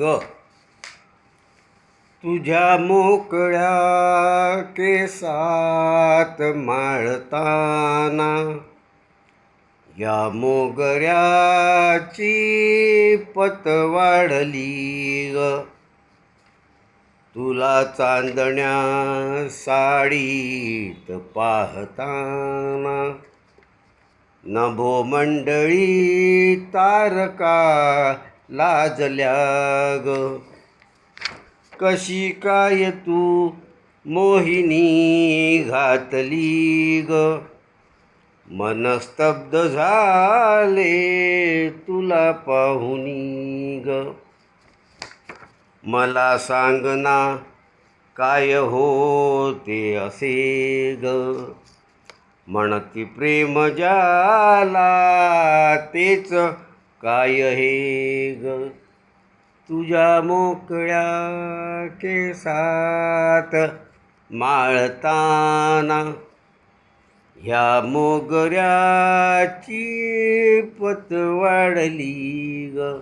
ग तुझ्या मोकळ्या केसात माळताना या मोगऱ्याची पत वाढली ग. तुला चांदण्या साडीत पाहताना नभो मंडळी तारका लाजल्या ग. कशी काय तू मोहिनी घातली ग. मन स्तब्ध झाले तुला पाहुनी ग. मला सांग ना काय होते असे ग. म्हणती प्रेम ज्याला तेच काय हे ग. तुझ्या मोकळ्या केसात माळताना ह्या मोगऱ्याची पत वाढली ग.